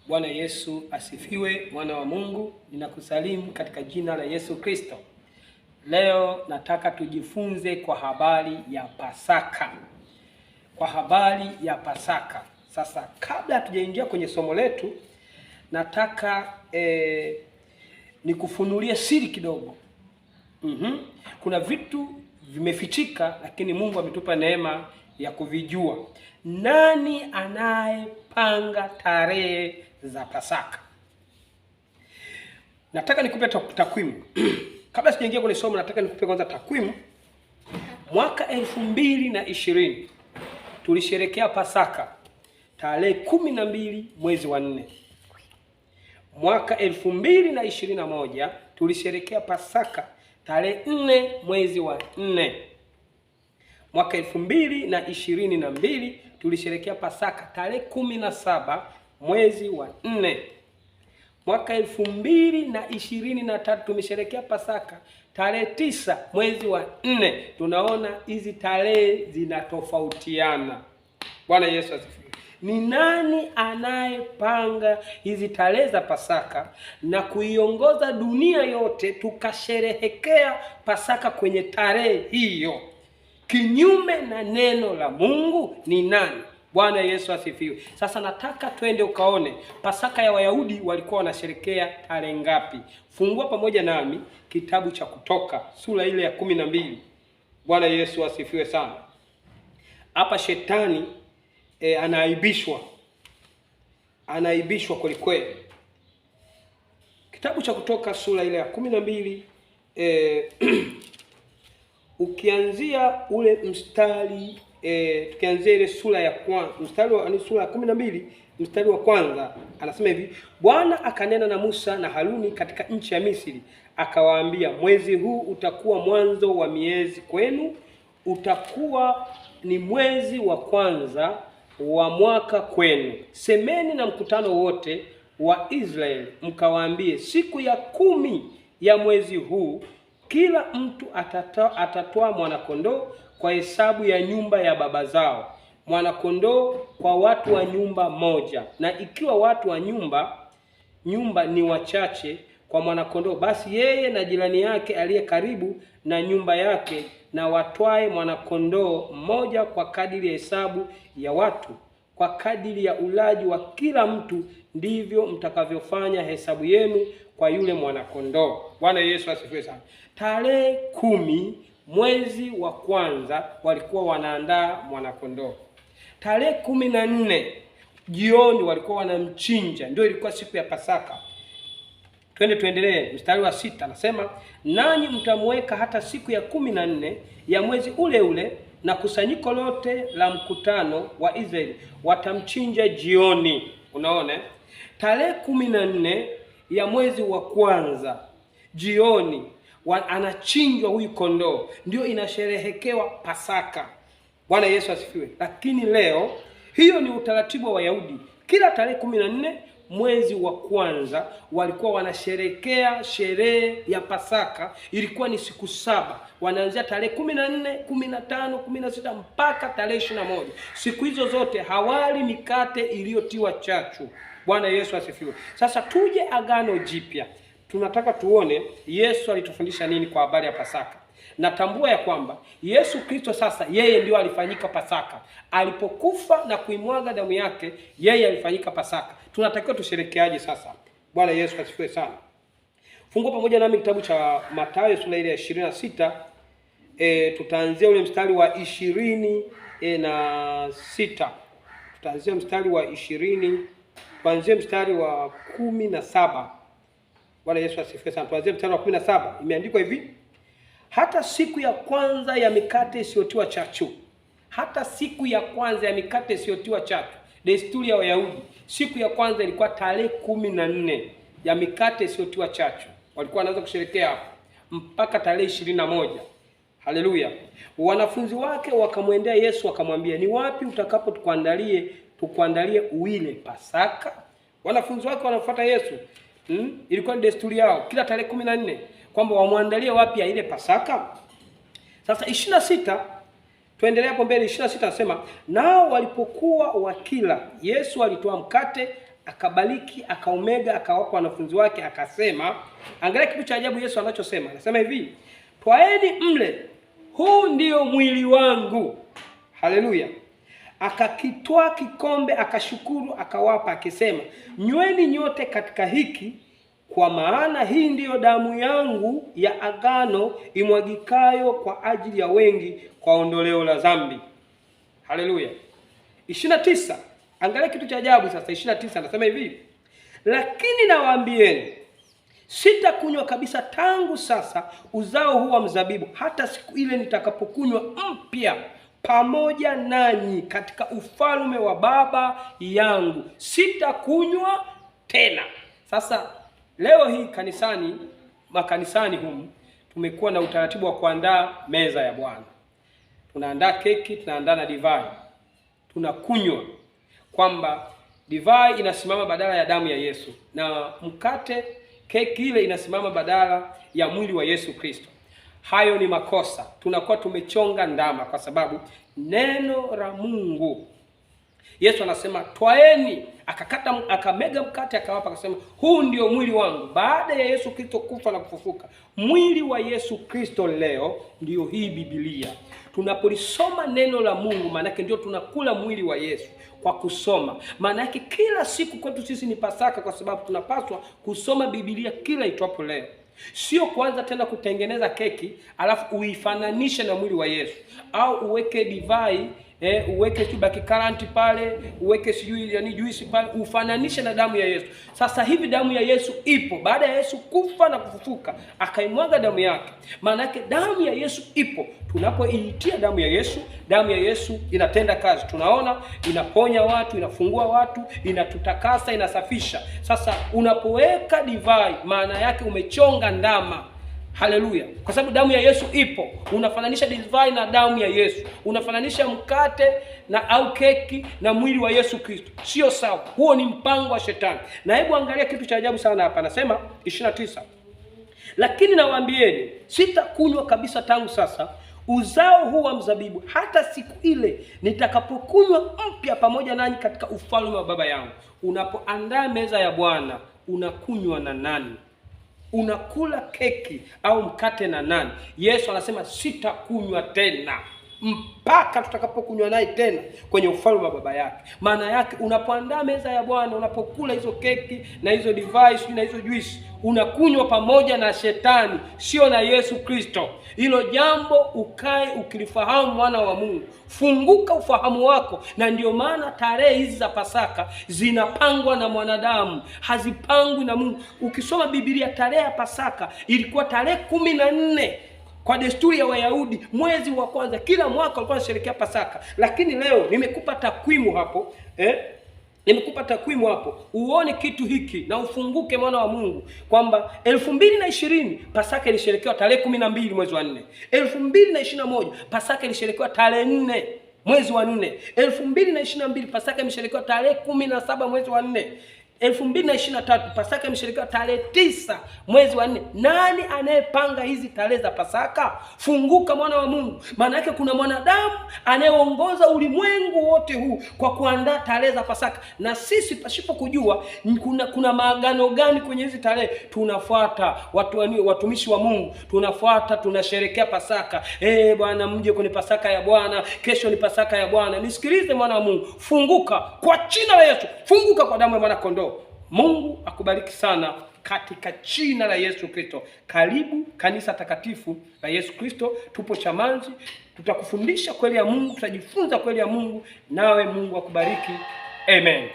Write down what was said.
Bwana Yesu asifiwe. Mwana wa Mungu, ninakusalimu katika jina la Yesu Kristo. Leo nataka tujifunze kwa habari ya Pasaka. Sasa kabla hatujaingia kwenye somo letu, nataka nikufunulie siri kidogo. Kuna vitu vimefichika, lakini Mungu ametupa neema ya kuvijua. Nani anayepanga tarehe za Pasaka? Nataka nikupe takwimu. Kabla sijaingia kwenye somo, nataka nikupe kwanza takwimu. Mwaka 2020 tulisherehekea Pasaka tarehe 12 mwezi wa 4. Mwaka 2021 tulisherehekea Pasaka tarehe 4 mwezi wa 4. Mwaka 2022 tulisherehekea Pasaka tarehe 17 mwezi wa 4. Mwaka 2023 tumesherehekea Pasaka tarehe 9 mwezi wa 4. Tunaona hizi tarehe zinatofautiana. Bwana Yesu asifiwe. Ni nani anayepanga hizi tarehe za Pasaka na kuiongoza dunia yote tukasherehekea Pasaka kwenye tarehe hiyo kinyume na neno la Mungu? Ni nani? Bwana Yesu asifiwe. Sasa nataka twende ukaone Pasaka ya Wayahudi walikuwa wanasherehekea tarehe ngapi. Fungua pamoja nami kitabu cha Kutoka sura ile ya 12. Bwana Yesu asifiwe sana. Hapa shetani anaibishwa kwelikweli. Kitabu cha Kutoka sura ile ya 12, ukianzia ule mstari tukianzia ile sura ya kwanza, sura ya 12 mstari wa kwanza, anasema hivi: Bwana akanena na Musa na Haruni katika nchi ya Misri, akawaambia, mwezi huu utakuwa mwanzo wa miezi kwenu, utakuwa ni mwezi wa kwanza wa mwaka kwenu. Semeni na mkutano wote wa Israeli, mkawaambie, siku ya 10 ya mwezi huu kila mtu atatoa mwanakondoo kwa hesabu ya nyumba ya baba zao, mwanakondoo kwa watu wa nyumba moja. Na ikiwa watu wa nyumba ni wachache kwa mwanakondoo, basi yeye na jirani yake aliye karibu na nyumba yake na watwae mwanakondoo mmoja kwa kadiri ya hesabu ya watu, kwa kadiri ya ulaji wa kila mtu, ndivyo mtakavyofanya hesabu yenu kwa yule mwanakondoo. Bwana Yesu asifiwe sana. Tarehe 10 mwezi wa kwanza walikuwa wanaandaa mwanakondoo. Tarehe 14 jioni walikuwa wanamchinja, ndio ilikuwa siku ya Pasaka. Tuendelee mstari wa 6, anasema, nanyi mtamweka hata siku ya 14 ya mwezi ule ule, na kusanyiko lote la mkutano wa Israeli watamchinja jioni. Unaona, tarehe 14 ya mwezi wa kwanza jioni anachinjwa huyu kondoo, ndio inasherehekewa Pasaka. Bwana Yesu asifiwe. Lakini leo, hiyo ni utaratibu wa Wayahudi. Kila tarehe 14 mwezi wa kwanza walikuwa wanasherekea sherehe ya Pasaka. Ilikuwa ni siku 7, wanaanzia tarehe 14, 15, 16 mpaka tarehe 21. Siku hizo zote hawali mikate iliyotiwa chachu. Bwana Yesu asifiwe. Sasa tuje Agano Jipya. Tunataka tuone Yesu alitufundisha nini kwa habari ya Pasaka. Natambua ya kwamba Yesu Kristo sasa yeye ndio alifanyika Pasaka. Alipokufa na kuimwaga damu yake, yeye alifanyika Pasaka. Tunatakiwa tusherekeaje sasa? Bwana Yesu asifiwe sana. Fungua pamoja nami kitabu cha Mathayo sura ile ya 26. Tutaanzia ule mstari wa 26. Tutaanzia mstari wa 20, kuanzia mstari wa 17. Bwana Yesu asifiwe sana. Tuanzie mstari wa 17. Imeandikwa hivi: hata siku ya kwanza ya mikate isiyotiwa chachu. Hata siku ya kwanza ya mikate isiyotiwa chachu. Desturi ya Wayahudi, siku ya kwanza ilikuwa tarehe 14 ya mikate isiyotiwa chachu. Walikuwa wanaanza kusherehekea hapo mpaka tarehe 21. Haleluya. Wanafunzi wake wakamwendea Yesu wakamwambia, ni wapi utakapo tukuandalie uile Pasaka? Wanafunzi wake wanafuata Yesu. Ilikuwa ni desturi yao kila tarehe 14 kwamba wamwandalie wapi ya ile Pasaka. Sasa 26, tuendelea hapo mbele. 26 anasema, nao walipokuwa wakila, Yesu alitoa mkate akabariki, akaomega, akawapa wanafunzi wake, akasema, angalia kitu cha ajabu Yesu anachosema. Anasema hivi, twaeni mle, huu ndio mwili wangu. Haleluya. Akakitwaa kikombe, akashukuru, akawapa, akisema, nyweni nyote katika hiki, kwa maana hii ndiyo damu yangu ya agano imwagikayo kwa ajili ya wengi kwa ondoleo la dhambi. Haleluya. 29. Angalia kitu cha ajabu sasa. 29 anasema hivi, lakini nawaambieni, sitakunywa kabisa tangu sasa uzao huu wa mzabibu, hata siku ile nitakapokunywa mpya pamoja nanyi katika ufalme wa Baba yangu. Sitakunywa tena. Sasa leo hii makanisani humu tumekuwa na utaratibu wa kuandaa meza ya Bwana. Tunaandaa keki, tunaandaa na divai. Tunakunywa kwamba divai inasimama badala ya damu ya Yesu, na mkate, keki ile inasimama badala ya mwili wa Yesu Kristo. Hayo ni makosa. Tunakuwa tumechonga ndama, kwa sababu neno la Mungu, Yesu anasema twaeni, akamega mkate, akawapa, akasema, huu ndio mwili wangu. Baada ya Yesu Kristo kufa na kufufuka, mwili wa Yesu Kristo leo ndio hii Biblia. Tunapolisoma neno la Mungu, maana yake ndio tunakula mwili wa Yesu kwa kusoma. Maana yake kila siku kwetu sisi ni Pasaka, kwa sababu tunapaswa kusoma Biblia kila itwapo leo. Sio kuanza tena kutengeneza keki alafu uifananishe na mwili wa Yesu, au uweke divai uweke kibaki karanti pale, uweke sijui juisi pale, ufananishe na damu ya Yesu. Sasa hivi damu ya Yesu ipo. Baada ya Yesu kufa na kufufuka, akaimwaga damu yake. Maana yake damu ya Yesu ipo. Tunapoiitia damu ya Yesu inatenda kazi. Tunaona inaponya watu, inafungua watu, inatutakasa, inasafisha. Sasa unapoweka divai, maana yake umechonga ndama. Haleluya. Kwa sababu damu ya Yesu ipo. Unafananisha divai na damu ya Yesu. Unafananisha mkate au keki na mwili wa Yesu Kristo. Sio sawa. Huo ni mpango wa shetani. Na hebu angalia kitu cha ajabu sana hapa. Anasema 29. Lakini nawaambieni, sitakunywa kabisa tangu sasa uzao huu wa mzabibu, hata siku ile nitakapokunywa mpya pamoja nanyi katika ufalme wa Baba yangu. Unapoandaa meza ya Bwana, unakunywa na nani? Unakula keki au mkate na nani? Yesu anasema sitakunywa tena mpaka tutakapokunywa naye tena kwenye ufalme wa Baba yake. Maana yake unapoandaa meza ya Bwana, unapokula hizo keki na hizo divai na hizo juisi, unakunywa pamoja na shetani, sio na Yesu Kristo. Hilo jambo ukae ukilifahamu, mwana wa Mungu. Funguka ufahamu wako. Na ndio maana tarehe hizi za Pasaka zinapangwa na mwanadamu, hazipangwi na Mungu. Ukisoma Biblia, tarehe ya Pasaka ilikuwa tarehe 14 kwa desturi ya Wayahudi, mwezi wa kwanza. Kila mwaka walikuwa wanasherehekea Pasaka. Lakini leo nimekupa takwimu hapo, nimekupa takwimu hapo uone kitu hiki na ufunguke, mwana wa Mungu, kwamba 2020 Pasaka ilisherekewa tarehe 12 mwezi wa 4. 2021 Pasaka ilisherekewa tarehe 4 mwezi wa 4. 2022 Pasaka imesherekewa tarehe 17 mwezi wa 4. 2023 Pasaka imesherekewa tarehe 9 mwezi wa 4. Nani anayepanga hizi tarehe za Pasaka? Funguka, mwana wa Mungu. Maana yake kuna mwanadamu anayeongoza ulimwengu wote huu kwa kuandaa tarehe za Pasaka. Na sisi pasipo kujua kuna maagano gani kwenye hizi tarehe, tunafuata watumishi wa Mungu, tunafuata, tunasherehekea Pasaka. Bwana, mje kwenye Pasaka ya Bwana, kesho ni Pasaka ya Bwana. Nisikilize, mwana wa Mungu, funguka kwa jina la Yesu. Funguka kwa damu ya mwana kondoo. Mungu akubariki sana katika jina la Yesu Kristo. Karibu kanisa takatifu la Yesu Kristo. Tupo Chamanzi, tutakufundisha kweli ya Mungu, tutajifunza kweli ya Mungu. Nawe Mungu akubariki. Amen.